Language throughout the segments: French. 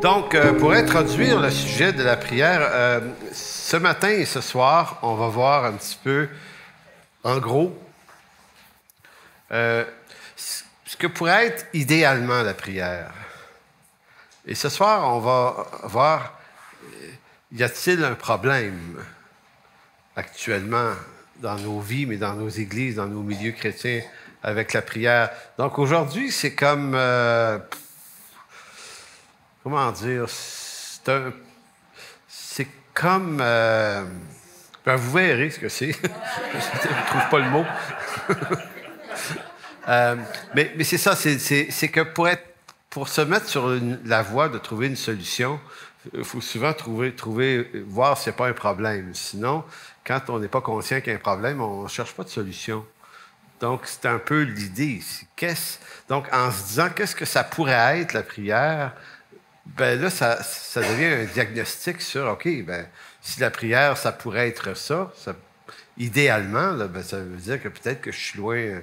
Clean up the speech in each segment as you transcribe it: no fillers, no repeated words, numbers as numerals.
Donc, pour introduire le sujet de la prière, ce matin et ce soir, on va voir un petit peu, en gros, ce que pourrait être idéalement la prière. Et ce soir, on va voir, y a-t-il un problème actuellement dans nos vies, mais dans nos églises, dans nos milieux chrétiens, avec la prière? Donc, aujourd'hui, c'est comme... comment dire? C'est comme... ben, vous verrez ce que c'est. Je ne trouve pas le mot. Mais c'est ça, c'est que pour se mettre sur la voie de trouver une solution, il faut souvent voir s'il n'y a pas un problème. Sinon, quand on n'est pas conscient qu'il y a un problème, on ne cherche pas de solution. Donc, c'est un peu l'idée ici. Donc, en se disant, qu'est-ce que ça pourrait être, la prière? Ben là, ça devient un diagnostic sur, OK, ben, si la prière, ça pourrait être ça idéalement, là, ben, ça veut dire que peut-être que je suis loin,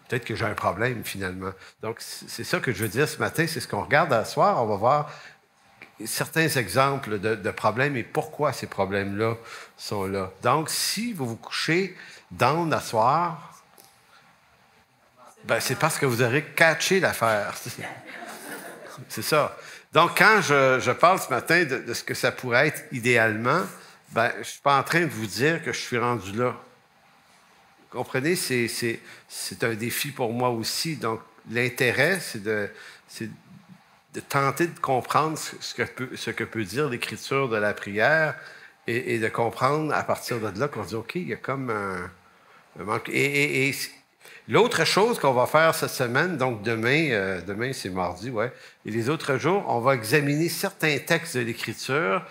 peut-être que j'ai un problème finalement. Donc, c'est ça que je veux dire ce matin, c'est ce qu'on regarde à soir. On va voir certains exemples de problèmes et pourquoi ces problèmes-là sont là. Donc, si vous vous couchez down à soir, ben, c'est parce que vous aurez catché l'affaire. C'est ça. Donc, quand je parle ce matin de ce que ça pourrait être idéalement, ben, je ne suis pas en train de vous dire que je suis rendu là. Vous comprenez? C'est un défi pour moi aussi. Donc, l'intérêt, c'est de tenter de comprendre ce que peut dire l'Écriture de la prière et de comprendre à partir de là qu'on dit, OK, il y a comme un manque. Et l'autre chose qu'on va faire cette semaine, donc demain c'est mardi, ouais, et les autres jours, on va examiner certains textes de l'Écriture,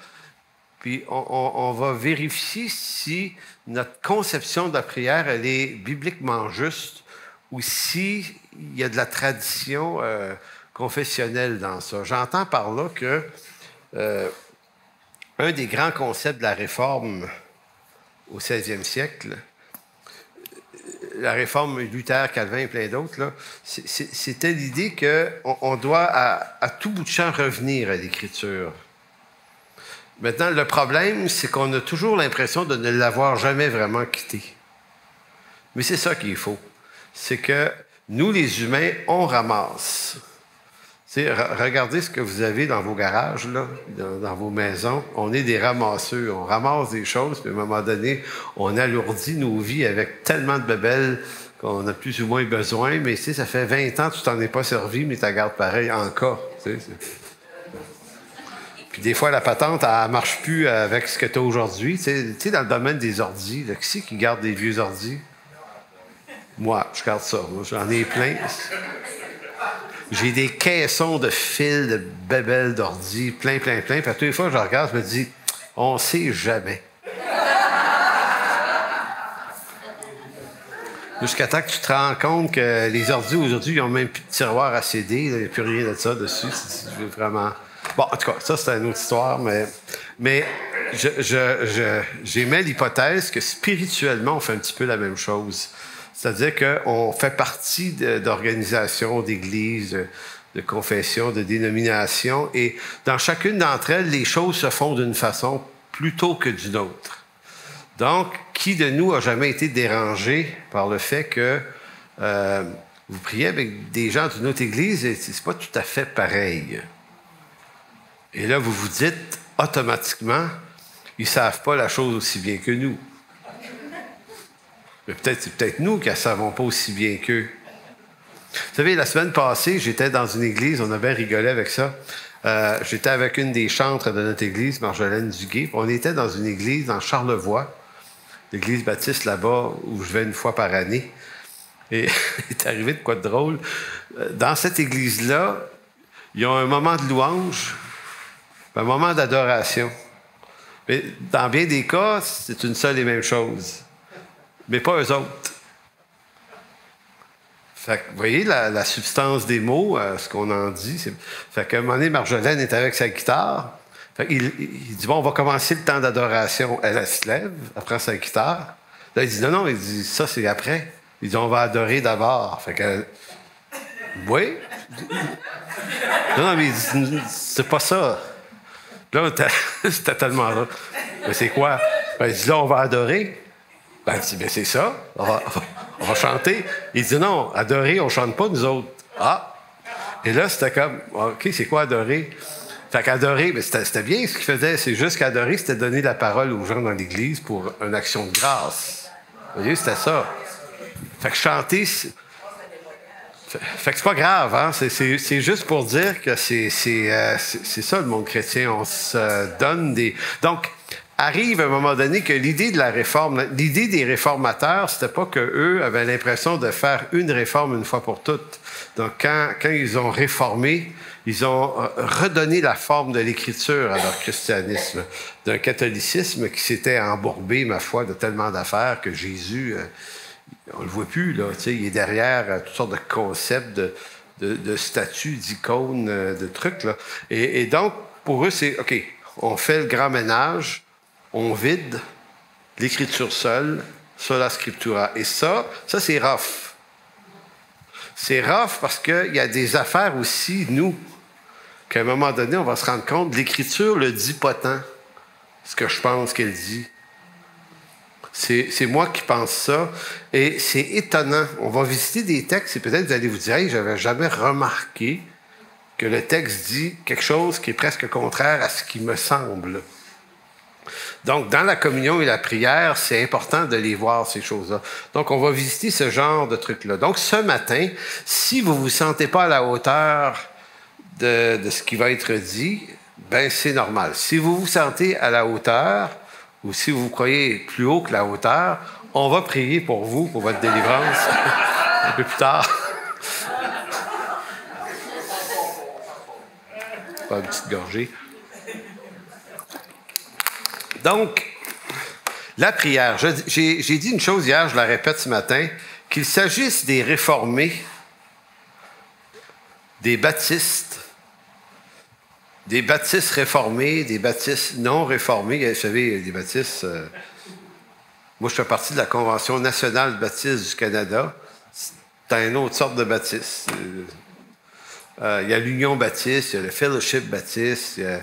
puis on va vérifier si notre conception de la prière, elle est bibliquement juste ou s'il y a de la tradition confessionnelle dans ça. J'entends par là que un des grands concepts de la Réforme au 16e siècle, la Réforme Luther, Calvin et plein d'autres, c'était l'idée qu'on doit à tout bout de champ revenir à l'Écriture. Maintenant, le problème, c'est qu'on a toujours l'impression de ne l'avoir jamais vraiment quitté. Mais c'est ça qu'il faut. C'est que nous, les humains, on ramasse. Regardez ce que vous avez dans vos garages, là, dans vos maisons. On est des ramasseurs. On ramasse des choses, puis à un moment donné, on alourdit nos vies avec tellement de bébelles qu'on a plus ou moins besoin. Mais ça fait 20 ans que tu t'en es pas servi, mais tu la gardes pareil en cas. Puis des fois, la patente, elle ne marche plus avec ce que tu as aujourd'hui. Tu sais, dans le domaine des ordis, qui c'est qui garde des vieux ordis? Moi, je garde ça. Moi, j'en ai plein. J'ai des caissons de fils, de bébelles d'ordi, plein. Puis à toutes les fois que je regarde, je me dis, on ne sait jamais. Jusqu'à temps que tu te rends compte que les ordis aujourd'hui, ils n'ont même plus de tiroir à CD, il n'y a plus rien de ça dessus. Si tu veux vraiment... Bon, en tout cas, ça, c'est une autre histoire, mais j'émets l'hypothèse que spirituellement, on fait un petit peu la même chose. C'est-à-dire qu'on fait partie d'organisations, d'églises, de confessions, de dénominations, et dans chacune d'entre elles, les choses se font d'une façon plutôt que d'une autre. Donc, qui de nous a jamais été dérangé par le fait que vous priez avec des gens d'une autre église et c'est pas tout à fait pareil? Et là, vous vous dites automatiquement, ils ne savent pas la chose aussi bien que nous. Mais c'est peut-être nous qui ne la savons pas aussi bien qu'eux. Vous savez, la semaine passée, j'étais dans une église, on a bien rigolé avec ça. J'étais avec une des chantres de notre église, Marjolaine Duguay. On était dans une église dans Charlevoix, l'église baptiste là-bas, où je vais une fois par année. Et il est arrivé de quoi de drôle. Dans cette église-là, il y a un moment de louange, un moment d'adoration. Mais dans bien des cas, c'est une seule et même chose. Mais pas eux autres. Fait que, vous voyez la substance des mots, ce qu'on en dit. Fait qu'à un moment donné, Marjolaine est avec sa guitare. Fait qu'il dit, bon, on va commencer le temps d'adoration. Elle se lève, elle prend sa guitare. Là, il dit, non, il dit, ça, c'est après. Il dit, on va adorer d'abord. Fait que Oui. Non, mais c'est pas ça. Là, c'était tellement là. Mais c'est quoi? Ben, il dit, là, on va adorer. Ben, il dit, ben, c'est ça. On va chanter. Il dit, non, adorer, on chante pas, nous autres. Ah! Et là, c'était comme, OK, c'est quoi adorer? Fait qu'adorer, ben, c'était bien ce qu'il faisait. C'est juste qu'adorer, c'était donner la parole aux gens dans l'Église pour une action de grâce. Vous voyez, c'était ça. Fait que chanter, fait que c'est pas grave, hein? C'est juste pour dire que c'est ça le monde chrétien. On se donne des. Donc, arrive à un moment donné que l'idée de la réforme, l'idée des réformateurs, c'était pas qu'eux avaient l'impression de faire une réforme une fois pour toutes. Donc, quand ils ont réformé, ils ont redonné la forme de l'Écriture à leur christianisme, d'un catholicisme qui s'était embourbé, ma foi, de tellement d'affaires que Jésus, on le voit plus, là. Il est derrière toutes sortes de concepts, de statues, d'icônes, de trucs, là. Et donc, pour eux, c'est, OK, on fait le grand ménage, on vide l'Écriture seule, sola scriptura. Et ça c'est rough. C'est rough parce qu'il y a des affaires aussi, nous, qu'à un moment donné, on va se rendre compte, l'Écriture le dit pas tant, ce que je pense qu'elle dit. C'est moi qui pense ça. Et c'est étonnant. On va visiter des textes et peut-être vous allez vous dire, hey, j'avais jamais remarqué que le texte dit quelque chose qui est presque contraire à ce qui me semble. Donc, dans la communion et la prière, c'est important de les voir, ces choses-là. Donc, on va visiter ce genre de trucs-là. Donc, ce matin, si vous ne vous sentez pas à la hauteur de ce qui va être dit, ben c'est normal. Si vous vous sentez à la hauteur, ou si vous croyez plus haut que la hauteur, on va prier pour vous, pour votre délivrance, un peu plus tard. Pas une petite gorgée. Donc, la prière. J'ai dit une chose hier, je la répète ce matin, qu'il s'agisse des réformés, des baptistes réformés, des baptistes non réformés. Vous savez, des baptistes... moi, je fais partie de la Convention nationale baptiste du Canada. C'est une autre sorte de baptiste. Il y a l'Union baptiste, il y a le Fellowship baptiste, il y a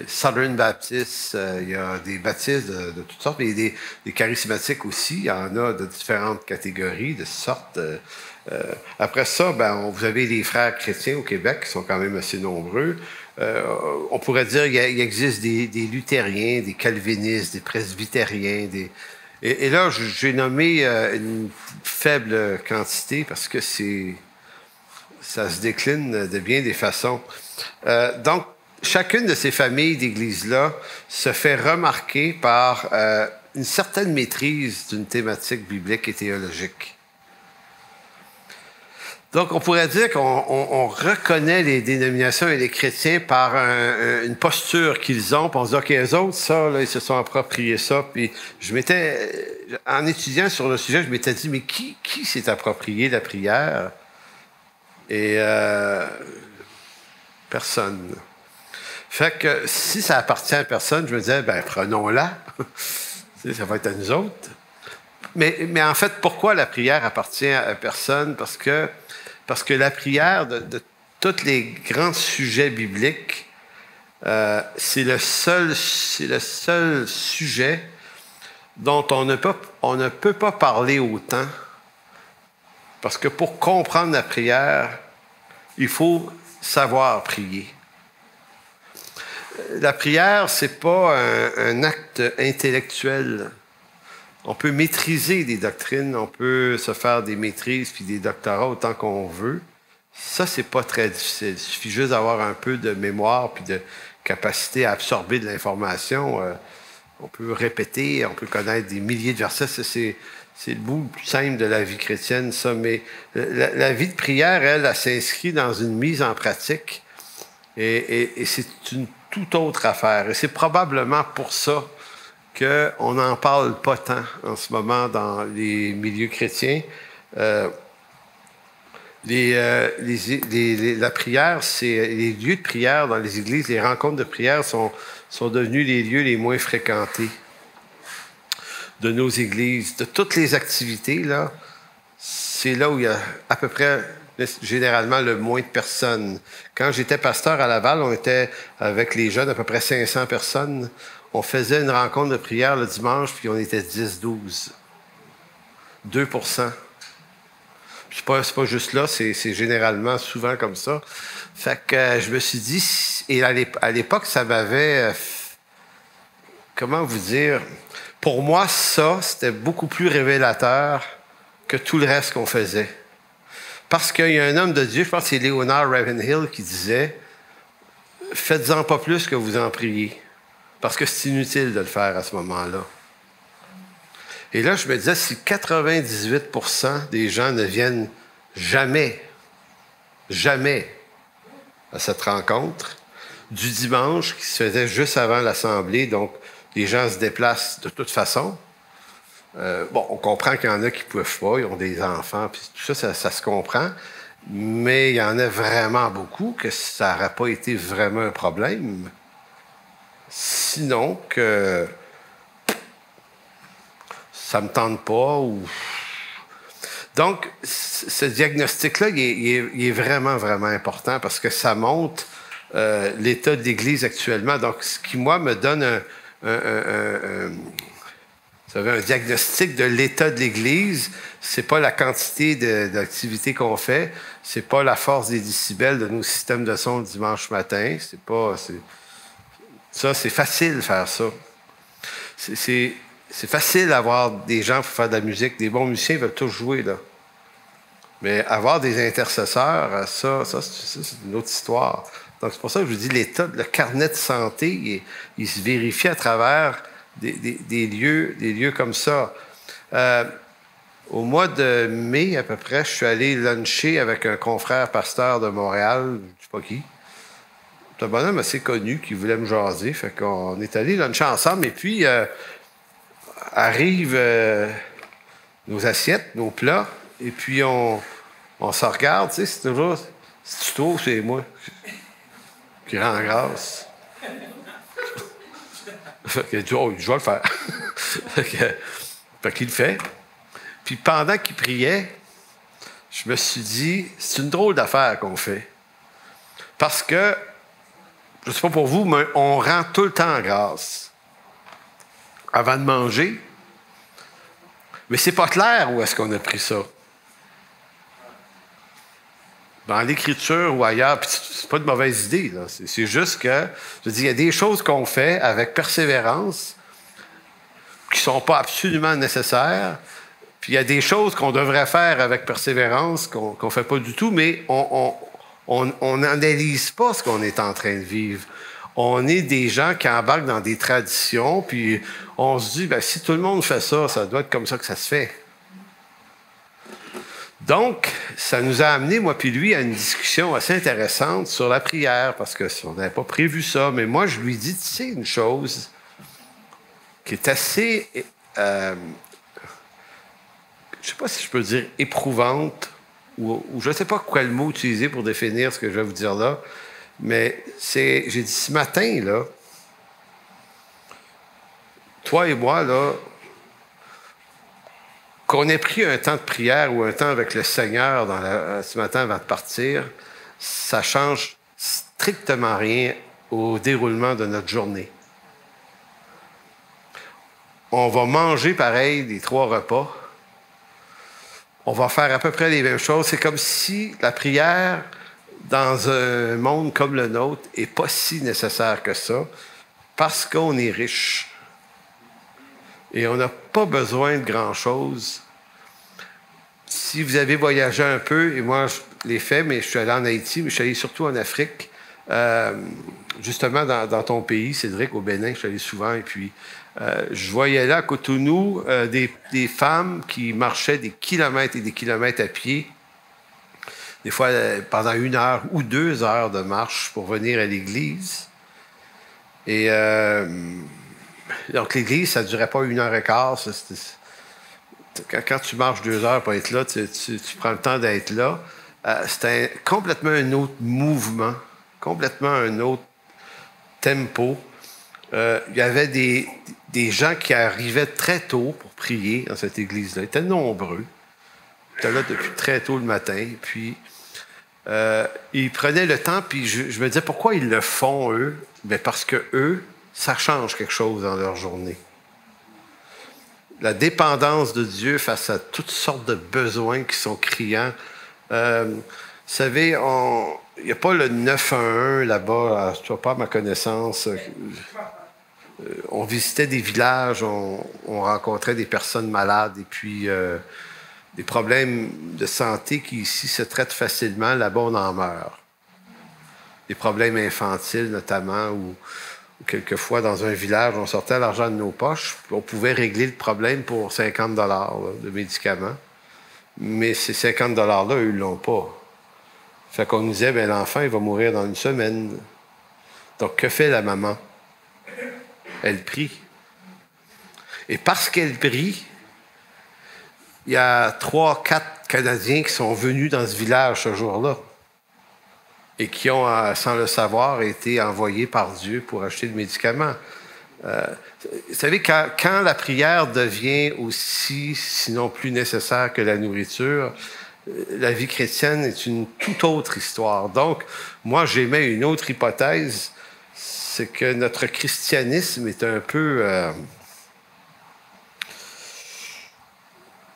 Southern Baptist, il y a des baptistes de toutes sortes, mais des charismatiques aussi. Il y en a de différentes catégories, de sortes. Après ça, vous avez les frères chrétiens au Québec qui sont quand même assez nombreux. On pourrait dire qu'il existe des luthériens, des calvinistes, des presbytériens. Et là, j'ai nommé une faible quantité parce que ça se décline de bien des façons. Donc, chacune de ces familles d'églises-là se fait remarquer par une certaine maîtrise d'une thématique biblique et théologique. Donc, on pourrait dire qu'on reconnaît les dénominations et les chrétiens par une posture qu'ils ont, puis on se dit, OK, eux autres, ça, là, ils se sont appropriés ça. Puis en étudiant sur le sujet, je m'étais dit, mais qui s'est approprié la prière? Et personne. Fait que si ça appartient à personne, je me disais, prenons-la. Ça va être à nous autres. Mais en fait, pourquoi la prière appartient à personne? Parce que la prière de tous les grands sujets bibliques, c'est le seul sujet dont on ne peut pas parler autant. Parce que pour comprendre la prière, il faut savoir prier. La prière, c'est pas un acte intellectuel. On peut maîtriser des doctrines, on peut se faire des maîtrises puis des doctorats autant qu'on veut. Ça, c'est pas très difficile. Il suffit juste d'avoir un peu de mémoire puis de capacité à absorber de l'information. On peut répéter, on peut connaître des milliers de versets. C'est le bout simple de la vie chrétienne, ça. Mais la vie de prière, elle s'inscrit dans une mise en pratique. Et c'est une toute autre affaire. Et c'est probablement pour ça qu'on n'en parle pas tant en ce moment dans les milieux chrétiens. La prière, les lieux de prière dans les églises, les rencontres de prière sont devenus les lieux les moins fréquentés de nos églises. De toutes les activités, là, c'est là où il y a à peu près généralement le moins de personnes. Quand j'étais pasteur à Laval, on était avec les jeunes à peu près 500 personnes. On faisait une rencontre de prière le dimanche, puis on était 10-12. 2%. C'est pas juste là, c'est généralement souvent comme ça. Fait que je me suis dit, et à l'époque, ça m'avait, comment vous dire, pour moi, ça, c'était beaucoup plus révélateur que tout le reste qu'on faisait. Parce qu'il y a un homme de Dieu, je pense que c'est Leonard Ravenhill, qui disait, faites-en pas plus que vous en priez. Parce que c'est inutile de le faire à ce moment-là. Et là, je me disais, si 98% des gens ne viennent jamais à cette rencontre du dimanche qui se faisait juste avant l'Assemblée, donc les gens se déplacent de toute façon. On comprend qu'il y en a qui ne peuvent pas, ils ont des enfants, puis tout ça, ça se comprend. Mais il y en a vraiment beaucoup que ça n'aurait pas été vraiment un problème. Sinon que ça ne me tente pas. Donc, ce diagnostic-là, il est vraiment, vraiment important parce que ça montre l'état de l'Église actuellement. Donc, ce qui, moi, me donne un diagnostic de l'état de l'Église, c'est pas la quantité d'activités qu'on fait, c'est pas la force des décibels de nos systèmes de son le dimanche matin, ça, c'est facile de faire ça. C'est facile d'avoir des gens pour faire de la musique. Des bons musiciens veulent tous jouer, là. Mais avoir des intercesseurs, ça c'est une autre histoire. Donc, c'est pour ça que je vous dis, le carnet de santé, il se vérifie à travers des lieux comme ça. Au mois de mai, à peu près, je suis allé luncher avec un confrère pasteur de Montréal, je ne sais pas qui. C'est un bonhomme assez connu qui voulait me jaser. Fait qu'on est allé luncher ensemble. Et puis, arrivent nos assiettes, nos plats. Et puis, on se regarde. Tu sais, c'est toujours... Si tu trouves, c'est moi qui rends grâce. Fait qu'il a dit, oh, je vais le faire. Fait qu'il le fait. Puis pendant qu'il priait, je me suis dit, c'est une drôle d'affaire qu'on fait. Parce que, je ne sais pas pour vous, mais on rend tout le temps grâce. Avant de manger. Mais c'est pas clair où est-ce qu'on a pris ça. Dans l'Écriture ou ailleurs, puis c'est pas de mauvaise idée, là. C'est juste que, je dis, il y a des choses qu'on fait avec persévérance qui sont pas absolument nécessaires, puis il y a des choses qu'on devrait faire avec persévérance qu'on fait pas du tout, mais on n'analyse pas ce qu'on est en train de vivre. On est des gens qui embarquent dans des traditions, puis on se dit, si tout le monde fait ça, ça doit être comme ça que ça se fait. Donc, ça nous a amené, moi puis lui, à une discussion assez intéressante sur la prière, parce qu'on n'avait pas prévu ça. Mais moi, je lui dis, tu sais, une chose qui est assez, je ne sais pas si je peux dire éprouvante, ou je ne sais pas quel mot utiliser pour définir ce que je vais vous dire là, mais j'ai dit, ce matin, là, toi et moi, là, qu'on ait pris un temps de prière ou un temps avec le Seigneur ce matin avant de partir, ça change strictement rien au déroulement de notre journée. On va manger pareil les 3 repas. On va faire à peu près les mêmes choses. C'est comme si la prière, dans un monde comme le nôtre, n'est pas si nécessaire que ça, parce qu'on est riche. Et on n'a pas besoin de grand-chose. Si vous avez voyagé un peu, et moi je l'ai fait, mais je suis allé en Haïti, mais je suis allé surtout en Afrique, justement dans ton pays, Cédric, au Bénin, je suis allé souvent, et puis je voyais là à Cotonou des femmes qui marchaient des kilomètres et des kilomètres à pied, des fois pendant 1 heure ou 2 heures de marche pour venir à l'église. Et donc l'église, ça ne durait pas 1h15. Quand tu marches 2 heures pour être là, tu prends le temps d'être là. C'était complètement un autre mouvement, complètement un autre tempo. Il y avait des gens qui arrivaient très tôt pour prier dans cette église-là. Ils étaient nombreux. Ils étaient là depuis très tôt le matin. Puis, Ils prenaient le temps, puis je me disais, pourquoi ils le font, eux? Bien, parce que eux, ça change quelque chose dans leur journée. La dépendance de Dieu face à toutes sortes de besoins qui sont criants. Vous savez, il n'y a pas le 911 là-bas, je ne pas à ma connaissance. On visitait des villages, on rencontrait des personnes malades et puis des problèmes de santé qui ici se traitent facilement, là-bas on en meurt. Des problèmes infantiles notamment, ou quelquefois dans un village, on sortait l'argent de nos poches, on pouvait régler le problème pour 50 $ de médicaments. Mais ces 50 $ là, eux ne l'ont pas. Fait qu'on nous disait, bien, l'enfant, il va mourir dans une semaine. Donc, que fait la maman? Elle prie. Et parce qu'elle prie, il y a 3, 4 Canadiens qui sont venus dans ce village ce jour-là et qui ont, sans le savoir, été envoyés par Dieu pour acheter le médicament. Vous savez, quand la prière devient aussi, sinon plus nécessaire que la nourriture, la vie chrétienne est une toute autre histoire. Donc, moi, j'émets une autre hypothèse, c'est que notre christianisme est un peu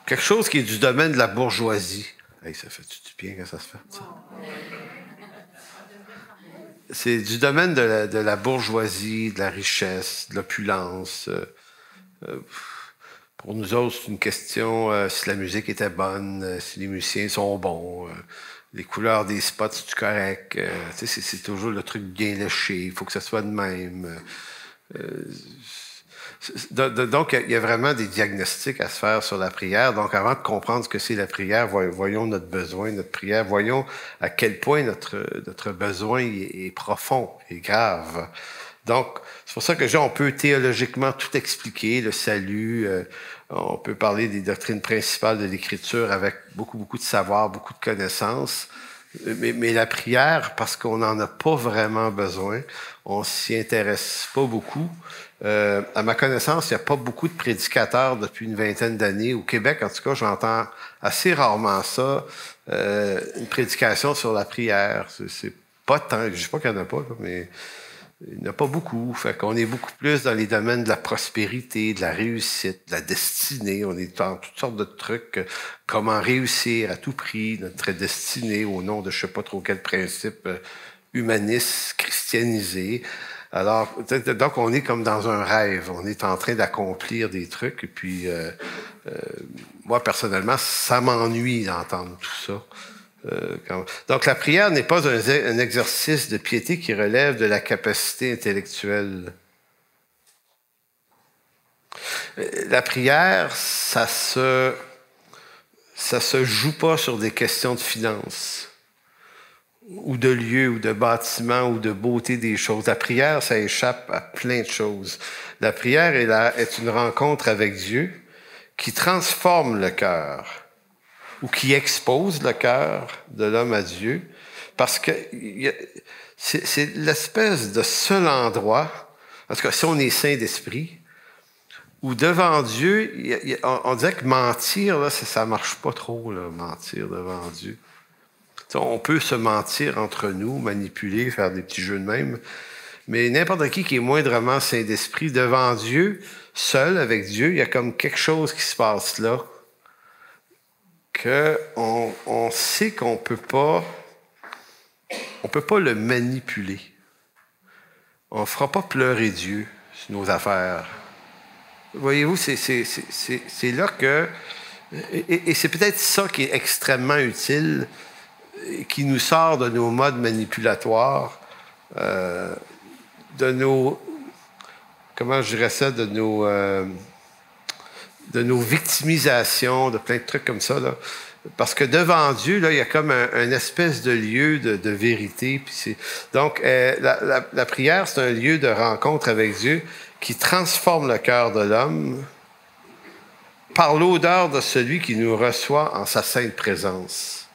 quelque chose qui est du domaine de la bourgeoisie. Hey, ça fait du bien quand ça se fait, ça? C'est du domaine de la bourgeoisie, de la richesse, de l'opulence. Pour nous autres, c'est une question si la musique était bonne, si les musiciens sont bons, les couleurs des spots, c'est correct. C'est toujours le truc bien léché, il faut que ça soit de même. Donc, il y a vraiment des diagnostics à se faire sur la prière. Donc, avant de comprendre ce que c'est la prière, voyons notre besoin, notre prière. Voyons à quel point notre besoin est profond et grave. Donc, c'est pour ça que on peut théologiquement tout expliquer, le salut. On peut parler des doctrines principales de l'Écriture avec beaucoup, beaucoup de savoir, beaucoup de connaissances. Mais la prière, parce qu'on n'en a pas vraiment besoin, on s'y intéresse pas beaucoup. À ma connaissance, il n'y a pas beaucoup de prédicateurs depuis une vingtaine d'années. Au Québec, en tout cas, j'entends assez rarement ça, une prédication sur la prière. C'est pas tant, je ne dis pas qu'il n'y en a pas, là, mais il n'y en a pas beaucoup. Fait qu'on est beaucoup plus dans les domaines de la prospérité, de la réussite, de la destinée. On est dans toutes sortes de trucs. Comment réussir à tout prix notre destinée au nom de je ne sais pas trop quel principe humaniste, christianisé. Alors, donc, on est comme dans un rêve. On est en train d'accomplir des trucs. Et puis, moi, personnellement, ça m'ennuie d'entendre tout ça. Donc, la prière n'est pas un exercice de piété qui relève de la capacité intellectuelle. La prière, ça se joue pas sur des questions de finances, ou de lieux, ou de bâtiments, ou de beauté des choses. La prière, ça échappe à plein de choses. La prière est une rencontre avec Dieu qui transforme le cœur, ou qui expose le cœur de l'homme à Dieu, parce que c'est l'espèce de seul endroit, en tout cas, si on est saint d'esprit, où devant Dieu, on dirait que mentir, là, ça marche pas trop, là, mentir devant Dieu. On peut se mentir entre nous, manipuler, faire des petits jeux de même, mais n'importe qui est moindrement saint d'esprit, devant Dieu, seul avec Dieu, il y a comme quelque chose qui se passe là, qu'on sait qu'on peut pas le manipuler. On ne fera pas pleurer Dieu sur nos affaires. Voyez-vous, c'est là que... Et c'est peut-être ça qui est extrêmement utile, qui nous sort de nos modes manipulatoires, de nos... Comment je dirais ça? De nos victimisations, de plein de trucs comme ça, là. Parce que devant Dieu, là, il y a comme un espèce de lieu de vérité. Puis donc, la prière, c'est un lieu de rencontre avec Dieu qui transforme le cœur de l'homme par l'odeur de celui qui nous reçoit en sa sainte présence.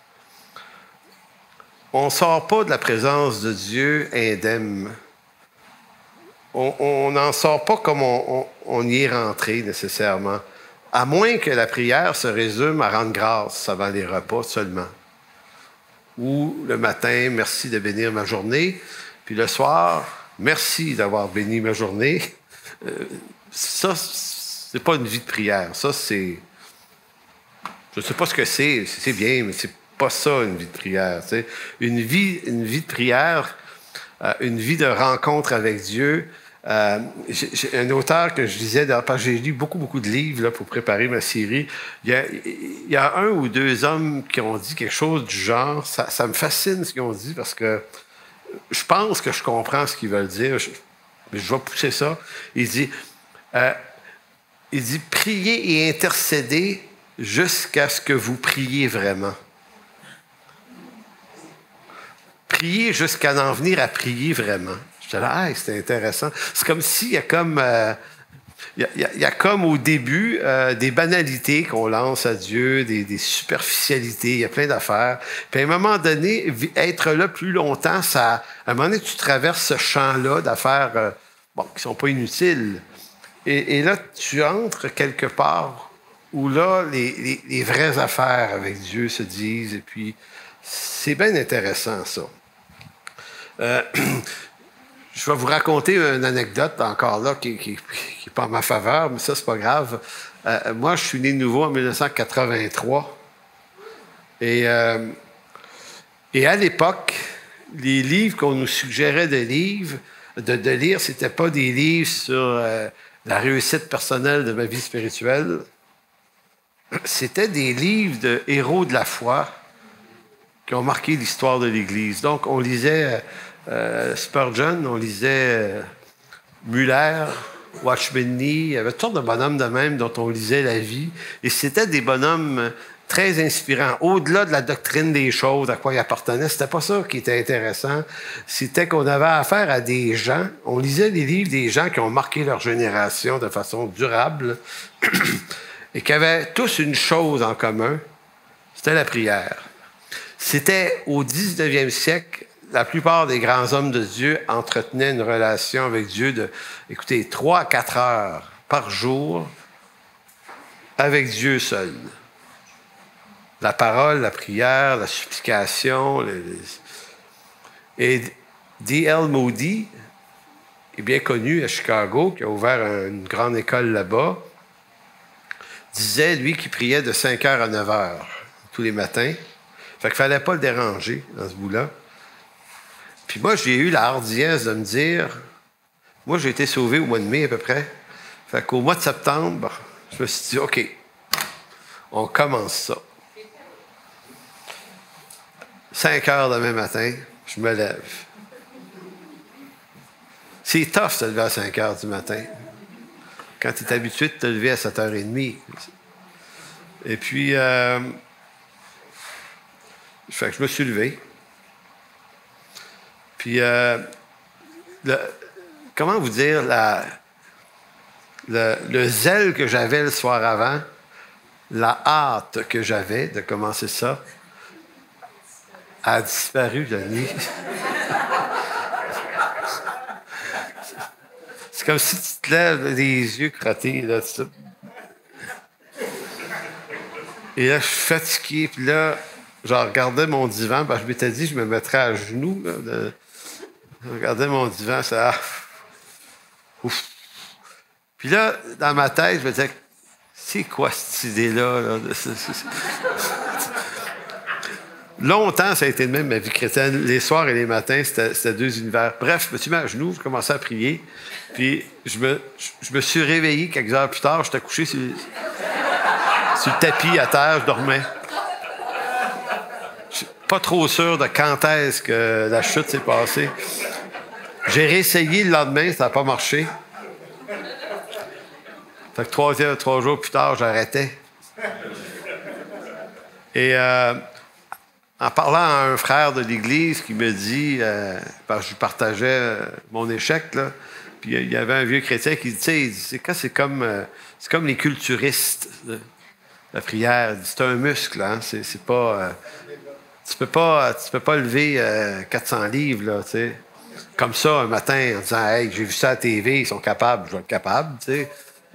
On ne sort pas de la présence de Dieu indemne. On n'en sort pas comme on y est rentré nécessairement. À moins que la prière se résume à rendre grâce avant les repas seulement. Ou le matin, merci de bénir ma journée. Puis le soir, merci d'avoir béni ma journée. Ça, c'est pas une vie de prière. Ça, c'est... Je ne sais pas ce que c'est bien, mais c'est pas ça, une vie de prière. T'sais. Une vie de prière, une vie de rencontre avec Dieu. J'ai un auteur que je lisais, parce que j'ai lu beaucoup de livres là, pour préparer ma série. Il y a un ou deux hommes qui ont dit quelque chose du genre. Ça me fascine ce qu'ils ont dit parce que je pense que je comprends ce qu'ils veulent dire. Mais je vais pousser ça. Il dit, priez et intercédez jusqu'à ce que vous priez vraiment. Priez jusqu'à en venir à prier vraiment. J'étais là, hey, c'était intéressant. C'est comme s'il y a comme... il y a comme au début des banalités qu'on lance à Dieu, des superficialités, il y a plein d'affaires. Puis à un moment donné, être là plus longtemps, à un moment donné, tu traverses ce champ-là d'affaires qui ne sont pas inutiles. Et là, tu entres quelque part où là, les vraies affaires avec Dieu se disent. Et puis, c'est bien intéressant, ça. Je vais vous raconter une anecdote encore là qui n'est pas en ma faveur, mais ça, c'est pas grave. Moi, je suis né de nouveau en 1983. Et à l'époque, les livres qu'on nous suggérait de lire, c'était pas des livres sur la réussite personnelle de ma vie spirituelle. C'était des livres de héros de la foi qui ont marqué l'histoire de l'Église. Donc, on lisait Spurgeon, on lisait Muller, Watchman Nee. Il y avait toutes sortes de bonhommes de même dont on lisait la vie. Et c'était des bonhommes très inspirants. Au-delà de la doctrine des choses, à quoi ils appartenaient, c'était pas ça qui était intéressant. C'était qu'on avait affaire à des gens. On lisait les livres des gens qui ont marqué leur génération de façon durable et qui avaient tous une chose en commun, c'était la prière. C'était au 19e siècle, la plupart des grands hommes de Dieu entretenaient une relation avec Dieu de, écoutez, 3 à 4 heures par jour avec Dieu seul. La parole, la prière, la supplication. Et D.L. Moody est bien connu à Chicago, qui a ouvert une grande école là-bas, disait, lui, qu'il priait de 5 heures à 9 heures tous les matins. Fait qu'il ne fallait pas le déranger dans ce bout-là. Puis moi, j'ai eu la hardiesse de me dire, moi, j'ai été sauvé au mois de mai à peu près. Fait qu'au mois de septembre, je me suis dit, OK, on commence ça. 5 heures demain matin, je me lève. C'est tough de se lever à 5 heures du matin. Quand tu es habitué de te lever à 7h30. Et puis, fait que je me suis levé. Puis, comment vous dire, le zèle que j'avais le soir avant, la hâte que j'avais de commencer ça, a disparu de la nuit. C'est comme si tu te lèves les yeux crottés, là, tout ça. Et là, je suis fatigué, puis là, je regardais mon divan, parce que je m'étais dit, je me mettrais à genoux, là, je regardais mon divan, ça... Ouf. Puis là, dans ma tête, je me disais, c'est quoi cette idée-là? Là? Longtemps, ça a été de même ma vie chrétienne. Les soirs et les matins, c'était deux univers. Bref, je me suis mis à genoux, je commençais à prier. Puis je me suis réveillé quelques heures plus tard. J'étais couché sur le tapis à terre, je dormais. Je suis pas trop sûr de quand est-ce que la chute s'est passée. J'ai réessayé le lendemain, ça n'a pas marché. Fait que 3 jours plus tard, j'arrêtais. Et en parlant à un frère de l'Église qui me dit, parce que je partageais mon échec, là, puis il y avait un vieux chrétien qui dit, c'est comme les culturistes, la prière. C'est un muscle, hein? C'est pas... tu peux pas lever 400 livres, là, tu sais. Comme ça, un matin, en disant, hey, j'ai vu ça à la TV, ils sont capables, je vais être capable, tu sais.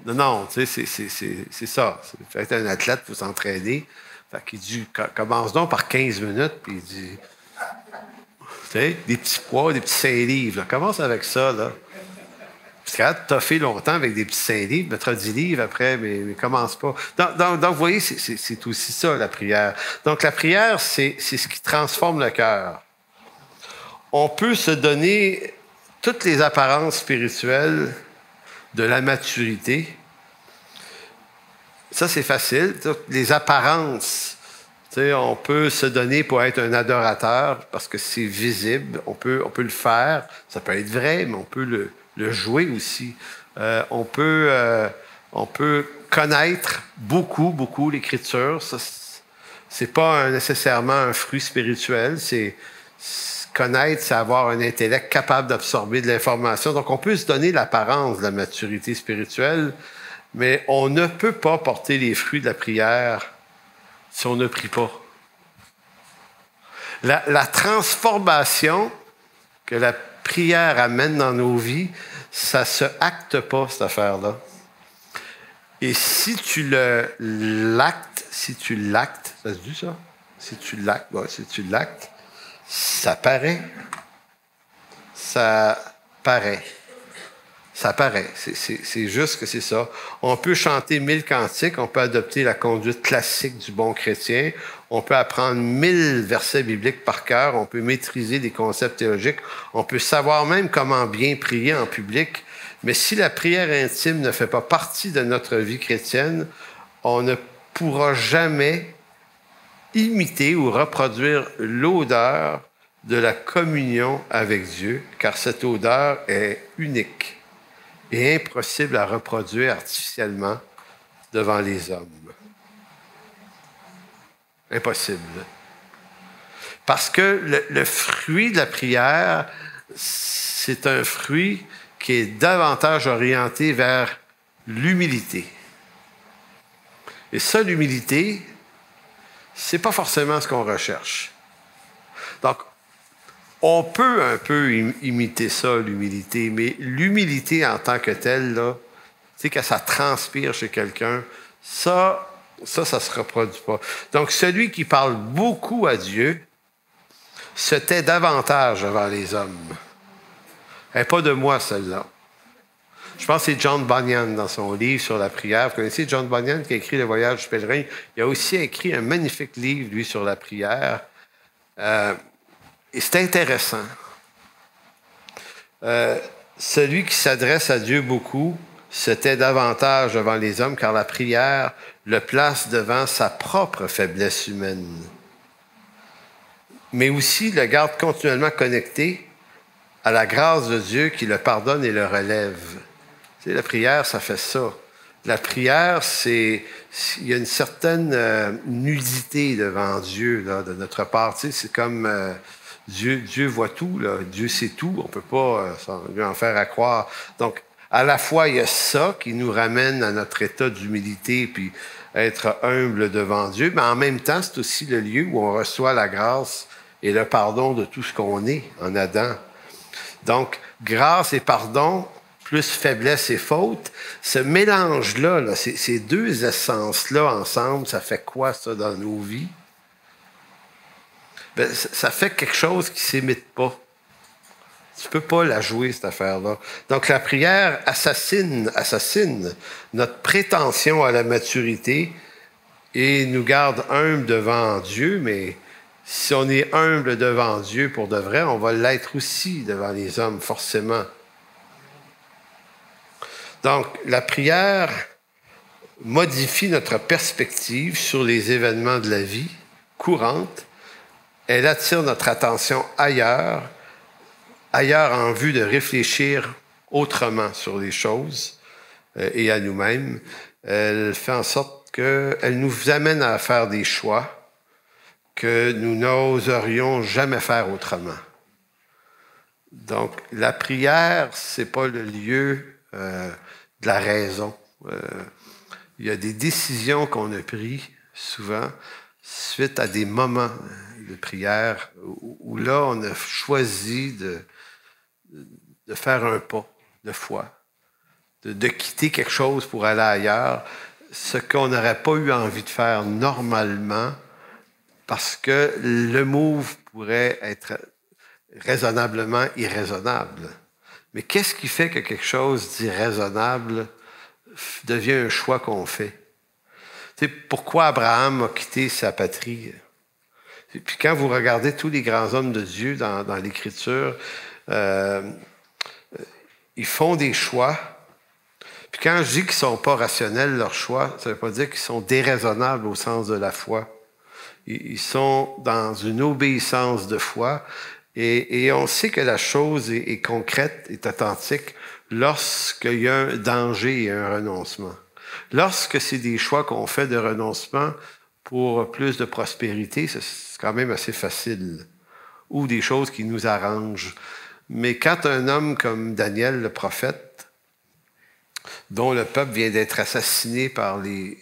Non, tu sais, c'est ça. Fait un athlète, il faut s'entraîner. Fait qu'il dit, commence donc par 15 minutes, puis il dit, tu sais, des petits poids, des petits 5 livres. Là. Commence avec ça, là. Parce que tu as fait longtemps avec des petits 5 livres, mettra 10 livres après, mais commence pas. Donc, vous voyez, c'est aussi ça, la prière. Donc, la prière, c'est ce qui transforme le cœur. On peut se donner toutes les apparences spirituelles de la maturité. Ça, c'est facile. Les apparences. On peut se donner pour être un adorateur parce que c'est visible. On peut le faire. Ça peut être vrai, mais on peut le jouer aussi. On peut connaître beaucoup l'Écriture. C'est pas nécessairement un fruit spirituel. Connaître, c'est avoir un intellect capable d'absorber de l'information. Donc, on peut se donner l'apparence de la maturité spirituelle, mais on ne peut pas porter les fruits de la prière si on ne prie pas. La transformation que la prière amène dans nos vies, ça ne se acte pas, cette affaire-là. Et si tu l'actes, ça se dit ça? Si tu l'actes, ça paraît. Ça paraît. C'est juste que c'est ça. On peut chanter 1000 cantiques, on peut adopter la conduite classique du bon chrétien, on peut apprendre 1000 versets bibliques par cœur, on peut maîtriser des concepts théologiques, on peut savoir même comment bien prier en public, mais si la prière intime ne fait pas partie de notre vie chrétienne, on ne pourra jamais imiter ou reproduire l'odeur de la communion avec Dieu, car cette odeur est unique et impossible à reproduire artificiellement devant les hommes. Impossible. Parce que le fruit de la prière, c'est un fruit qui est davantage orienté vers l'humilité. Et ça, l'humilité, c'est pas forcément ce qu'on recherche. Donc, on peut un peu imiter ça, l'humilité, mais l'humilité en tant que telle, là, tu sais, que ça transpire chez quelqu'un, ça se reproduit pas. Donc, celui qui parle beaucoup à Dieu se tait davantage devant les hommes. Elle n'est pas de moi, celle-là. Je pense que c'est John Bunyan dans son livre sur la prière. Vous connaissez John Bunyan qui a écrit Le Voyage du pèlerin? Il a aussi écrit un magnifique livre, lui, sur la prière. Et c'est intéressant. Celui qui s'adresse à Dieu beaucoup se tait davantage devant les hommes, car la prière le place devant sa propre faiblesse humaine. Mais aussi le garde continuellement connecté à la grâce de Dieu qui le pardonne et le relève. Tu sais, la prière, ça fait ça. La prière, il y a une certaine nudité devant Dieu là, de notre part. Tu sais, c'est comme Dieu voit tout, là. Dieu sait tout. On ne peut pas lui en faire à croire. Donc, à la fois, il y a ça qui nous ramène à notre état d'humilité puis être humble devant Dieu, mais en même temps, c'est aussi le lieu où on reçoit la grâce et le pardon de tout ce qu'on est en Adam. Donc, grâce et pardon, plus faiblesse et faute, ce mélange-là, là, ces deux essences-là ensemble, ça fait quoi, ça, dans nos vies? Bien, ça fait quelque chose qui ne s'imite pas. Tu ne peux pas la jouer, cette affaire-là. Donc, la prière assassine notre prétention à la maturité et nous garde humbles devant Dieu, mais si on est humble devant Dieu pour de vrai, on va l'être aussi devant les hommes, forcément. Donc, la prière modifie notre perspective sur les événements de la vie courante. Elle attire notre attention ailleurs en vue de réfléchir autrement sur les choses et à nous-mêmes. Elle fait en sorte qu'elle nous amène à faire des choix que nous n'oserions jamais faire autrement. Donc, la prière, c'est pas le lieu de la raison. Il y a des décisions qu'on a prises souvent suite à des moments de prière où là, on a choisi de faire un pas de foi, de quitter quelque chose pour aller ailleurs. ce qu'on n'aurait pas eu envie de faire normalement parce que le move pourrait être raisonnablement irraisonnable. Mais qu'est-ce qui fait que quelque chose d'irraisonnable devient un choix qu'on fait? Tu sais, pourquoi Abraham a quitté sa patrie? Et puis quand vous regardez tous les grands hommes de Dieu dans l'Écriture, ils font des choix. Puis quand je dis qu'ils ne sont pas rationnels, leurs choix, ça ne veut pas dire qu'ils sont déraisonnables au sens de la foi. Ils sont dans une obéissance de foi. Et on sait que la chose est concrète, est authentique, lorsqu'il y a un danger et un renoncement. Lorsque c'est des choix qu'on fait de renoncement pour plus de prospérité, c'est quand même assez facile. Ou des choses qui nous arrangent. Mais quand un homme comme Daniel, le prophète, dont le peuple vient d'être assassiné par les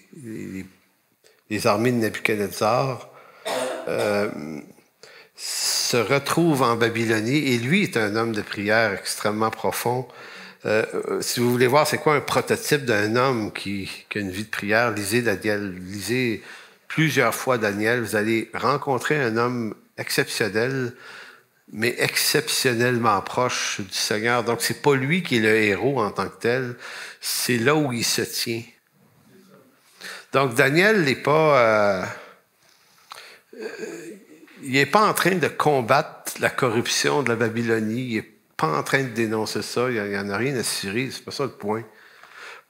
armées de Nebuchadnezzar, se retrouve en Babylonie, et lui est un homme de prière extrêmement profond. Si vous voulez voir c'est quoi un prototype d'un homme qui a une vie de prière, lisez Daniel, lisez plusieurs fois Daniel, vous allez rencontrer un homme exceptionnel, mais exceptionnellement proche du Seigneur. Donc, c'est pas lui qui est le héros en tant que tel, c'est là où il se tient. Donc, Daniel n'est pas... il n'est pas en train de combattre la corruption de la Babylonie, il n'est pas en train de dénoncer ça, il n'y en a rien à cirer, c'est pas ça le point.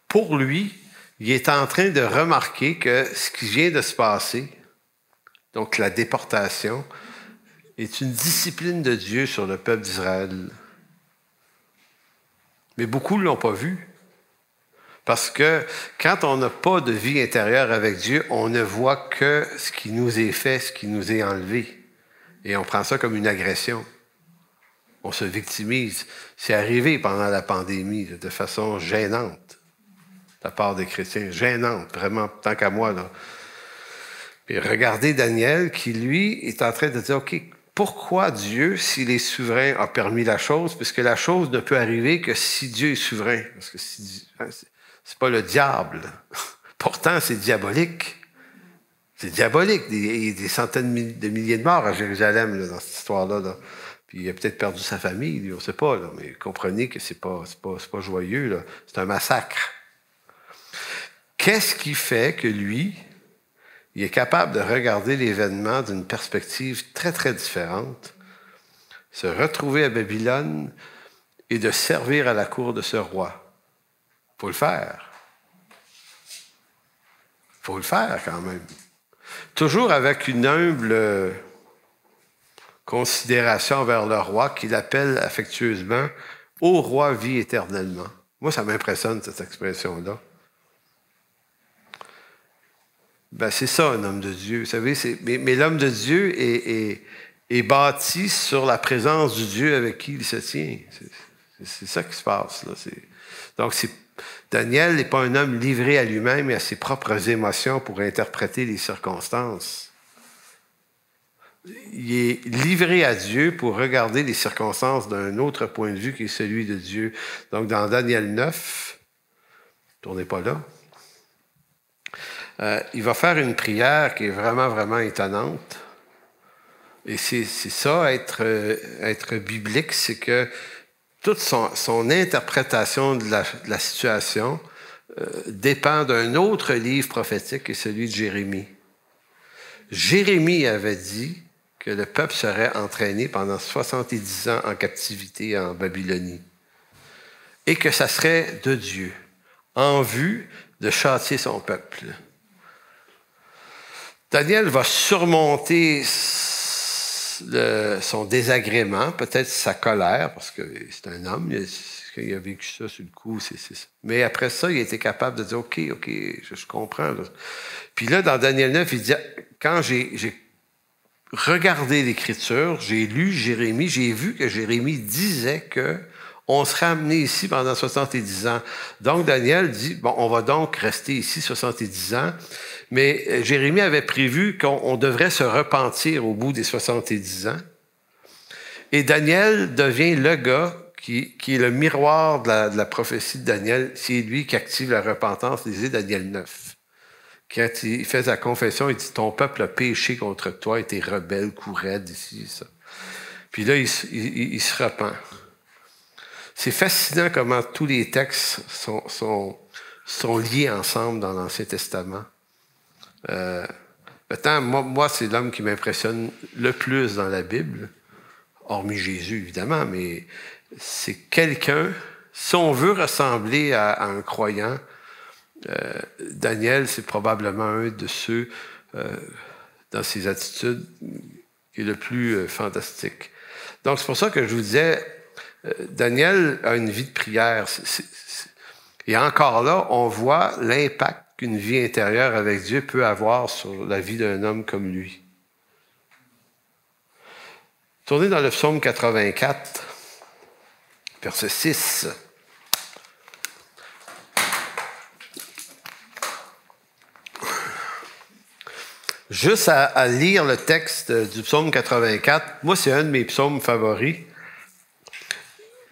Pour lui, il est en train de remarquer que ce qui vient de se passer, donc la déportation, est une discipline de Dieu sur le peuple d'Israël. Mais beaucoup ne l'ont pas vu. Parce que quand on n'a pas de vie intérieure avec Dieu, on ne voit que ce qui nous est fait, ce qui nous est enlevé. Et on prend ça comme une agression. On se victimise. C'est arrivé pendant la pandémie de façon gênante de la part des chrétiens. Gênante, vraiment, tant qu'à moi. Là. Et regardez Daniel qui, lui, est en train de dire, OK, pourquoi Dieu, s'il est souverain, a permis la chose? Puisque la chose ne peut arriver que si Dieu est souverain. Parce que c'est pas le diable. Pourtant, c'est diabolique. C'est diabolique. Il y a des centaines de milliers de morts à Jérusalem là, dans cette histoire-là. Là. Puis il a peut-être perdu sa famille, lui, on ne sait pas. Là, mais comprenez que c'est pas joyeux. Là. C'est un massacre. Qu'est-ce qui fait que lui, il est capable de regarder l'événement d'une perspective très, très différente, se retrouver à Babylone et de servir à la cour de ce roi? Il faut le faire. Il faut le faire quand même. Toujours avec une humble considération envers le roi qu'il appelle affectueusement « Ô roi, vis éternellement ». Moi, ça m'impressionne, cette expression-là. Ben, c'est ça, un homme de Dieu. Vous savez, mais l'homme de Dieu est bâti sur la présence du Dieu avec qui il se tient. C'est ça qui se passe. Là. Donc, Daniel n'est pas un homme livré à lui-même et à ses propres émotions pour interpréter les circonstances. Il est livré à Dieu pour regarder les circonstances d'un autre point de vue qui est celui de Dieu. Donc, dans Daniel 9, tournez pas là, il va faire une prière qui est vraiment, vraiment étonnante. Et c'est ça, être biblique, c'est que toute son interprétation de la situation dépend d'un autre livre prophétique, qui est celui de Jérémie. Jérémie avait dit que le peuple serait entraîné pendant 70 ans en captivité en Babylonie et que ça serait de Dieu, en vue de châtier son peuple. Daniel va surmonter son désagrément, peut-être sa colère, parce que c'est un homme, il a vécu ça sur le coup. Mais après ça, il a été capable de dire, OK, je comprends. Là. Puis là, dans Daniel 9, il dit, quand j'ai regardé l'Écriture, j'ai lu Jérémie, j'ai vu que Jérémie disait qu'on serait amené ici pendant 70 ans. Donc, Daniel dit, bon, on va donc rester ici 70 ans. Mais Jérémie avait prévu qu'on devrait se repentir au bout des 70 ans. Et Daniel devient le gars qui est le miroir de la prophétie de Daniel. C'est lui qui active la repentance. Lisez Daniel 9. Quand il fait sa confession, il dit « Ton peuple a péché contre toi, était rebelle, courette, ici, ça. » Puis là, il se repent. C'est fascinant comment tous les textes sont liés ensemble dans l'Ancien Testament. Maintenant, moi, c'est l'homme qui m'impressionne le plus dans la Bible, hormis Jésus, évidemment, mais c'est quelqu'un, si on veut ressembler à un croyant, Daniel, c'est probablement un de ceux, dans ses attitudes, qui est le plus fantastique. Donc, c'est pour ça que je vous disais, Daniel a une vie de prière. Et encore là, on voit l'impact qu'une vie intérieure avec Dieu peut avoir sur la vie d'un homme comme lui. Tournez dans le psaume 84, verset 6. Juste à lire le texte du psaume 84, moi, c'est un de mes psaumes favoris.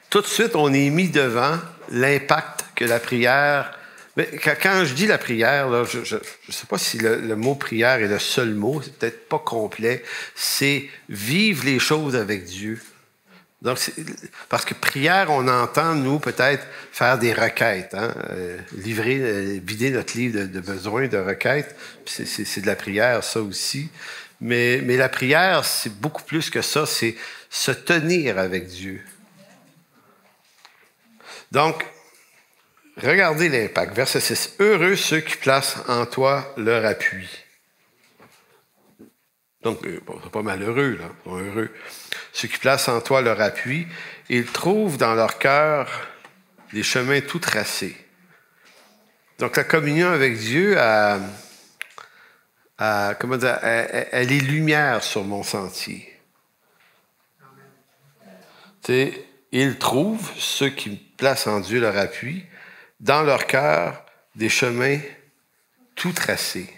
Tout de suite, on est mis devant l'impact que la prière... Mais quand je dis la prière, là, je ne sais pas si le mot prière est le seul mot, c'est peut-être pas complet, c'est vivre les choses avec Dieu. Donc, parce que prière, on entend, nous, peut-être faire des requêtes, hein? Vider notre livre de besoins, de requêtes. C'est de la prière, ça aussi. Mais la prière, c'est beaucoup plus que ça, c'est se tenir avec Dieu. Donc, regardez l'impact. Verset 6. « Heureux ceux qui placent en toi leur appui. » Donc, c'est pas malheureux, là, ils sont heureux. Ceux qui placent en toi leur appui, ils trouvent dans leur cœur des chemins tout tracés. Donc, la communion avec Dieu elle est lumière sur mon sentier. Ils trouvent, ceux qui placent en Dieu leur appui, dans leur cœur des chemins tout tracés.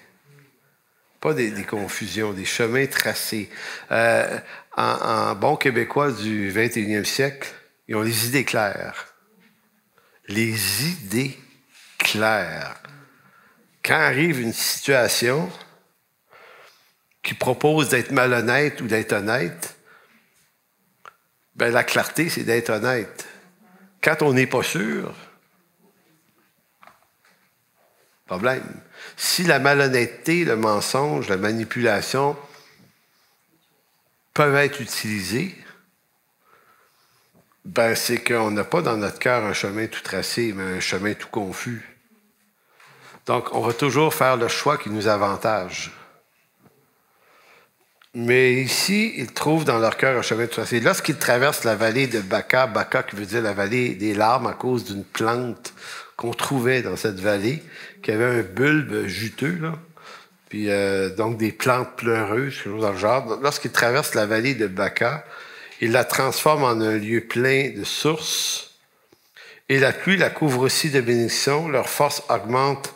Pas des confusions, des chemins tracés. En bon québécois du 21e siècle, ils ont les idées claires. Les idées claires. Quand arrive une situation qui propose d'être malhonnête ou d'être honnête, ben la clarté, c'est d'être honnête. Quand on n'est pas sûr, problème. Si la malhonnêteté, le mensonge, la manipulation peuvent être utilisés, ben c'est qu'on n'a pas dans notre cœur un chemin tout tracé, mais un chemin tout confus. Donc, on va toujours faire le choix qui nous avantage. Mais ici, ils trouvent dans leur cœur un chemin tout tracé. Lorsqu'ils traversent la vallée de Baca, Baca qui veut dire la vallée des larmes à cause d'une plante qu'on trouvait dans cette vallée, qui avait un bulbe juteux, là. Puis donc des plantes pleureuses, quelque chose dans le genre. Lorsqu'ils traversent la vallée de Baca, ils la transforment en un lieu plein de sources. Et la pluie la couvre aussi de bénédictions. Leur force augmente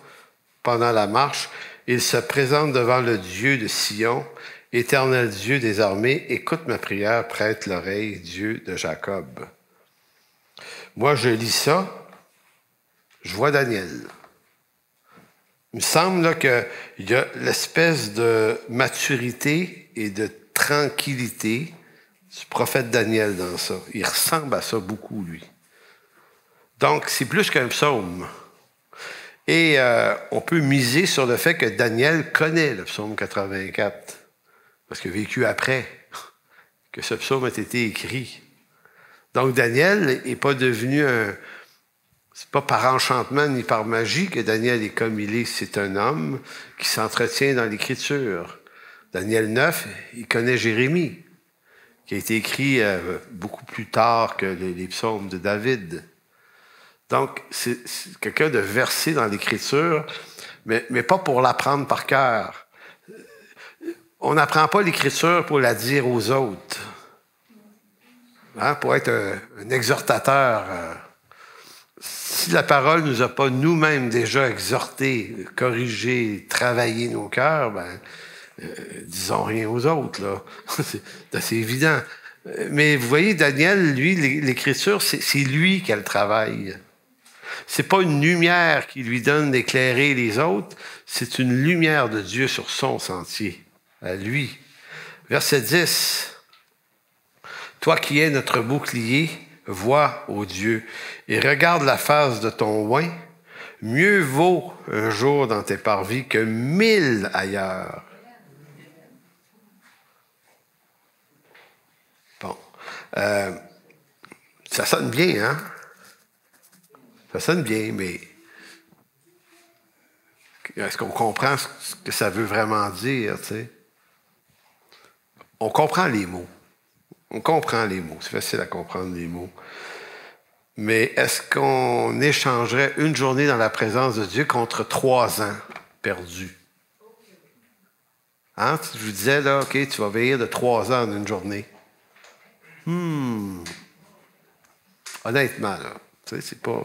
pendant la marche. Ils se présentent devant le Dieu de Sion. Éternel Dieu des armées, écoute ma prière, prête l'oreille, Dieu de Jacob. Moi, je lis ça, je vois Daniel. Il me semble là, qu'il y a l'espèce de maturité et de tranquillité du prophète Daniel dans ça. Il ressemble à ça beaucoup, lui. Donc, c'est plus qu'un psaume. Et on peut miser sur le fait que Daniel connaît le psaume 84, parce qu'il a vécu après que ce psaume a été écrit. Donc, Daniel n'est pas devenu un... C'est pas par enchantement ni par magie que Daniel est comme il est. C'est un homme qui s'entretient dans l'Écriture. Daniel 9, il connaît Jérémie, qui a été écrit beaucoup plus tard que les psaumes de David. Donc, c'est quelqu'un de versé dans l'Écriture, mais pas pour l'apprendre par cœur. On n'apprend pas l'Écriture pour la dire aux autres. Hein, pour être un exhortateur. Si la parole ne nous a pas nous-mêmes déjà exhortés, corrigés, travaillé nos cœurs, disons rien aux autres, là. C'est assez évident. Mais vous voyez, Daniel, lui, l'Écriture, c'est lui qui a le travail. C'est pas une lumière qui lui donne d'éclairer les autres, c'est une lumière de Dieu sur son sentier, à lui. Verset 10. Toi qui es notre bouclier, vois, ô Dieu, et regarde la face de ton oint. Mieux vaut un jour dans tes parvis que 1000 ailleurs. Bon. Ça sonne bien, hein? Ça sonne bien, mais est-ce qu'on comprend ce que ça veut vraiment dire, tu sais? On comprend les mots. On comprend les mots. C'est facile à comprendre les mots. Mais est-ce qu'on échangerait une journée dans la présence de Dieu contre 3 ans perdus? Hein? Je vous disais, là, OK, tu vas veiller de 3 ans en une journée. Honnêtement, là, tu sais, c'est pas...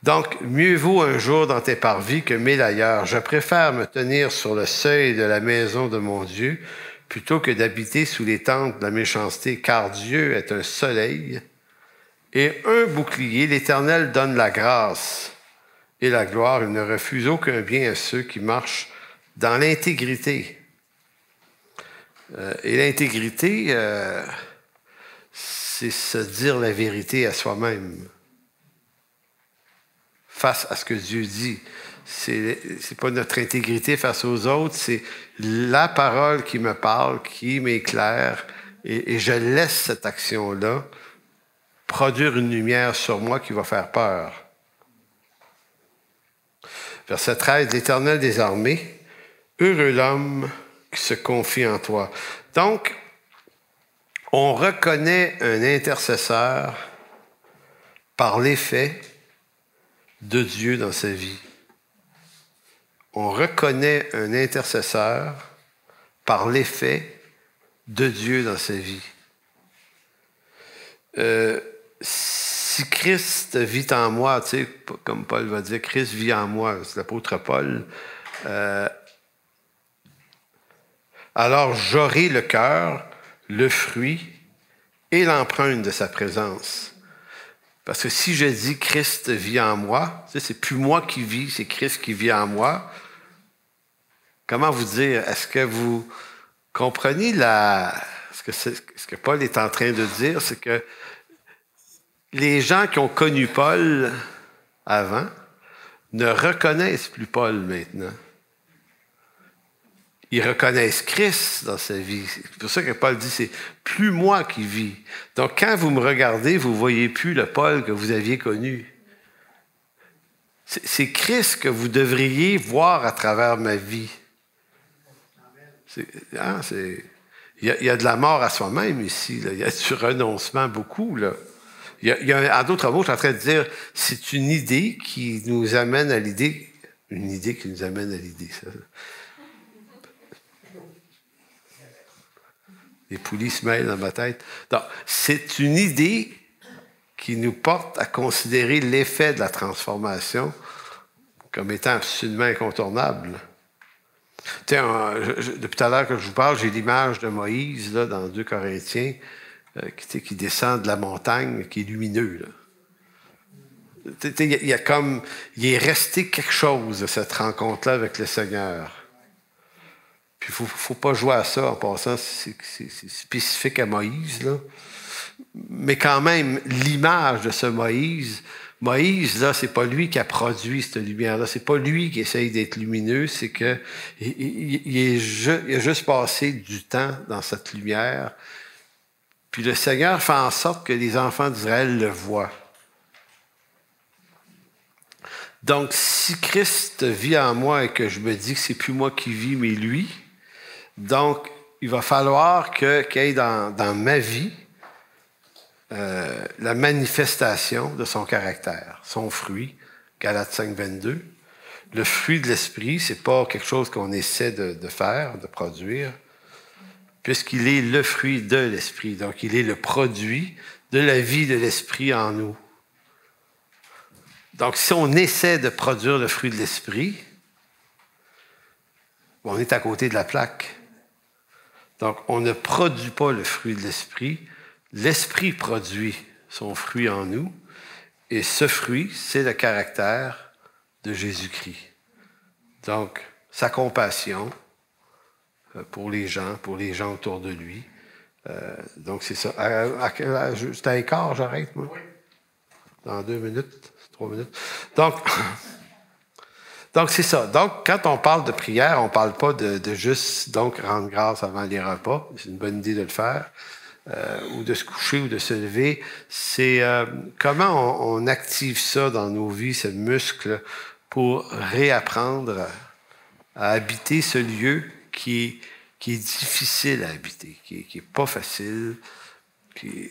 Donc, mieux vaut un jour dans tes parvis que 1000 ailleurs. Je préfère me tenir sur le seuil de la maison de mon Dieu plutôt que d'habiter sous les tentes de la méchanceté, car Dieu est un soleil et un bouclier. L'Éternel donne la grâce et la gloire. Il ne refuse aucun bien à ceux qui marchent dans l'intégrité. Et l'intégrité, c'est se dire la vérité à soi-même face à ce que Dieu dit. C'est pas notre intégrité face aux autres, c'est la parole qui me parle, qui m'éclaire, et je laisse cette action-là produire une lumière sur moi qui va faire peur. Verset 13, l'Éternel des armées, heureux l'homme qui se confie en toi. Donc, on reconnaît un intercesseur par l'effet de Dieu dans sa vie. On reconnaît un intercesseur par l'effet de Dieu dans sa vie. Si Christ vit en moi, tu sais, comme Paul va dire, Christ vit en moi, c'est l'apôtre Paul, alors j'aurai le cœur, le fruit et l'empreinte de sa présence. Parce que si je dis Christ vit en moi, tu sais, c'est plus moi qui vis, c'est Christ qui vit en moi. Comment vous dire? Est-ce que vous comprenez ce que Paul est en train de dire? C'est que les gens qui ont connu Paul avant ne reconnaissent plus Paul maintenant. Ils reconnaissent Christ dans sa vie. C'est pour ça que Paul dit, c'est plus moi qui vis. Donc, quand vous me regardez, vous ne voyez plus le Paul que vous aviez connu. C'est Christ que vous devriez voir à travers ma vie. Il y a de la mort à soi-même ici. Là. Il y a du renoncement beaucoup. Là. En d'autres mots, je suis en train de dire, c'est une idée qui nous amène à l'idée. Une idée qui nous amène à l'idée, ça. Les poulies se mêlent dans ma tête. Donc, c'est une idée qui nous porte à considérer l'effet de la transformation comme étant absolument incontournable. Depuis tout à l'heure que je vous parle, j'ai l'image de Moïse là, dans 2 Corinthiens qui descend de la montagne, qui est lumineux. Là. Il est resté quelque chose de cette rencontre-là avec le Seigneur. Puis il ne faut pas jouer à ça en passant, c'est spécifique à Moïse. Là. Mais quand même, l'image de ce Moïse, là, c'est pas lui qui a produit cette lumière-là, c'est pas lui qui essaye d'être lumineux, c'est que il a juste passé du temps dans cette lumière. Puis le Seigneur fait en sorte que les enfants d'Israël le voient. Donc, si Christ vit en moi et que je me dis que c'est plus moi qui vis, mais lui, donc, il va falloir qu'il y ait dans ma vie la manifestation de son caractère, son fruit, Galates 5, 22. Le fruit de l'esprit, c'est pas quelque chose qu'on essaie de faire, de produire, puisqu'il est le fruit de l'esprit. Donc, il est le produit de la vie de l'esprit en nous. Donc, si on essaie de produire le fruit de l'esprit, on est à côté de la plaque. Donc, on ne produit pas le fruit de l'esprit. L'esprit produit son fruit en nous. Et ce fruit, c'est le caractère de Jésus-Christ. Donc, sa compassion pour les gens autour de lui. Donc, c'est ça. Juste à quart, j'arrête, moi? Oui. Dans 2 minutes, 3 minutes. Donc, c'est ça. Donc, quand on parle de prière, on ne parle pas de juste rendre grâce avant les repas. C'est une bonne idée de le faire. Ou de se coucher ou de se lever. C'est comment on active ça dans nos vies, ce muscle, pour réapprendre à habiter ce lieu qui est difficile à habiter, qui est pas facile, qui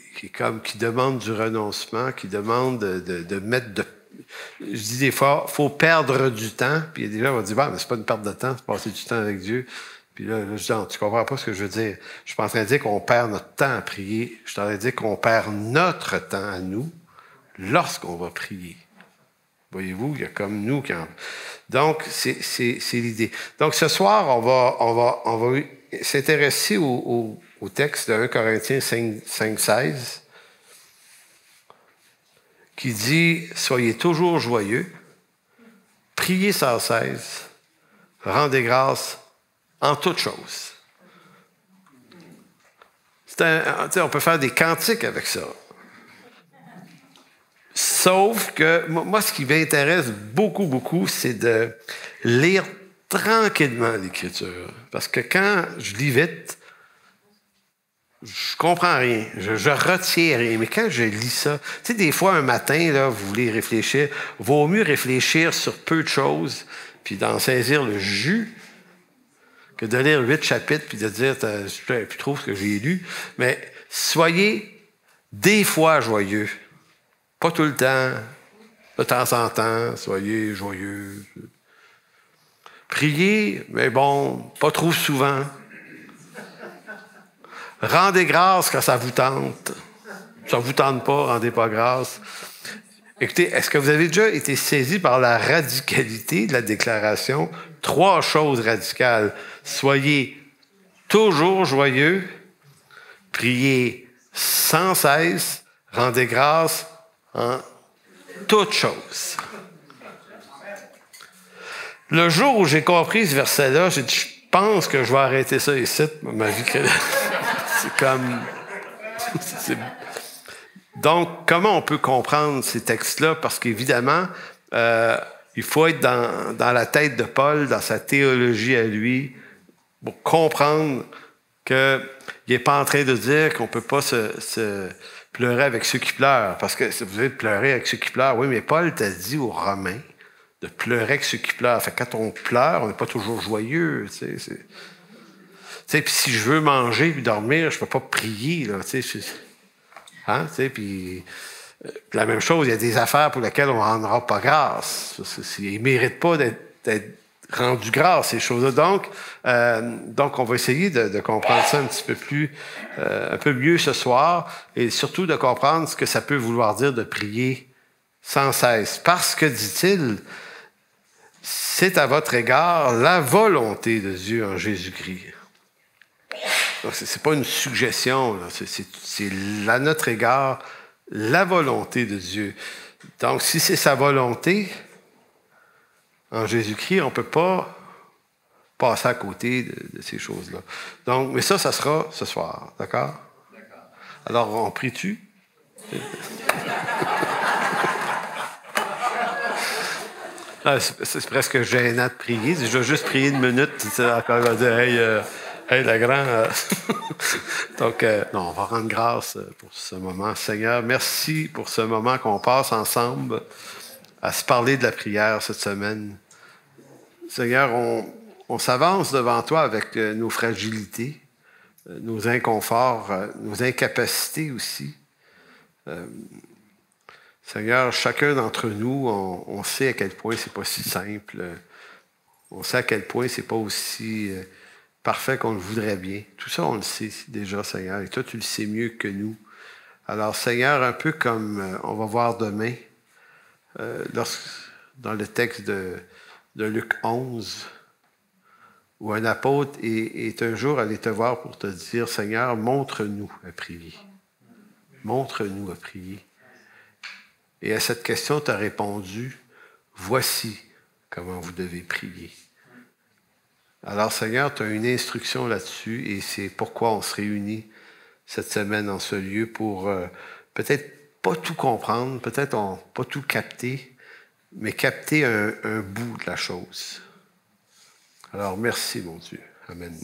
demande du renoncement, qui demande de mettre de... Je dis des fois, il faut perdre du temps. Puis il y a des gens qui vont dire, mais c'est pas une perte de temps, c'est passer du temps avec Dieu. Puis là, je dis, non, tu comprends pas ce que je veux dire. Je suis pas en train de dire qu'on perd notre temps à prier. Je suis en train de dire qu'on perd notre temps à nous lorsqu'on va prier. Voyez-vous, il y a comme nous qui en... Donc, c'est l'idée. Donc, ce soir, on va s'intéresser au texte de 1 Corinthiens 5,16 qui dit « Soyez toujours joyeux, priez sans cesse, rendez grâce en toutes choses. » On peut faire des cantiques avec ça. Sauf que moi, ce qui m'intéresse beaucoup, c'est de lire tranquillement l'Écriture. Parce que quand je lis vite, je comprends rien. Je retiens rien. Mais quand je lis ça, tu sais, des fois, un matin, là, vous voulez réfléchir. Vaut mieux réfléchir sur peu de choses, puis d'en saisir le jus, que de lire 8 chapitres, puis de dire, je ne sais plus trop ce que j'ai lu. Mais soyez des fois joyeux. Pas tout le temps. De temps en temps, soyez joyeux. Priez, mais bon, pas trop souvent. Rendez grâce quand ça vous tente. Ça ne vous tente pas, rendez pas grâce. Écoutez, est-ce que vous avez déjà été saisi par la radicalité de la déclaration? 3 choses radicales. Soyez toujours joyeux, priez sans cesse, rendez grâce en toutes choses. Le jour où j'ai compris ce verset-là, j'ai dit, je pense que je vais arrêter ça ici, ma vie. C'est comme... Donc, comment on peut comprendre ces textes-là? Parce qu'évidemment, il faut être dans la tête de Paul, dans sa théologie à lui, pour comprendre qu'il n'est pas en train de dire qu'on ne peut pas se pleurer avec ceux qui pleurent. Parce que vous allez pleurer avec ceux qui pleurent. Oui, mais Paul t'a dit aux Romains de pleurer avec ceux qui pleurent. Fait que quand on pleure, on n'est pas toujours joyeux. Tu sais, puis si je veux manger et dormir, je ne peux pas prier. Là, puis la même chose, il y a des affaires pour lesquelles on ne rendra pas grâce. Ils ne méritent pas d'être rendus grâce, ces choses-là. Donc, on va essayer de comprendre ça un peu mieux ce soir, et surtout de comprendre ce que ça peut vouloir dire de prier sans cesse. Parce que, dit-il, c'est à votre égard la volonté de Dieu en Jésus-Christ. Donc, ce n'est pas une suggestion, là. C'est à notre égard la volonté de Dieu. Donc, si c'est sa volonté en Jésus-Christ, on ne peut pas passer à côté de ces choses-là. Donc, mais ça sera ce soir, d'accord? D'accord. Alors, on prie-tu? C'est presque gênant de prier. Je vais juste prier 1 minute, tu sais, encore va dire, hey, la grande. Donc, non, on va rendre grâce pour ce moment. Seigneur, merci pour ce moment qu'on passe ensemble à se parler de la prière cette semaine. Seigneur, on s'avance devant toi avec nos fragilités, nos inconforts, nos incapacités aussi. Seigneur, chacun d'entre nous, on sait à quel point c'est pas si simple. On sait à quel point c'est pas aussi parfait qu'on le voudrait bien. Tout ça, on le sait déjà, Seigneur. Et toi, tu le sais mieux que nous. Alors, Seigneur, un peu comme on va voir demain, dans le texte de Luc 11, où un apôtre est un jour allé te voir pour te dire, Seigneur, montre-nous à prier. Montre-nous à prier. Et à cette question, tu as répondu, voici comment vous devez prier. Alors, Seigneur, tu as une instruction là-dessus et c'est pourquoi on se réunit cette semaine en ce lieu pour peut-être pas tout comprendre, peut-être pas tout capter, mais capter un bout de la chose. Alors, merci, mon Dieu. Amen.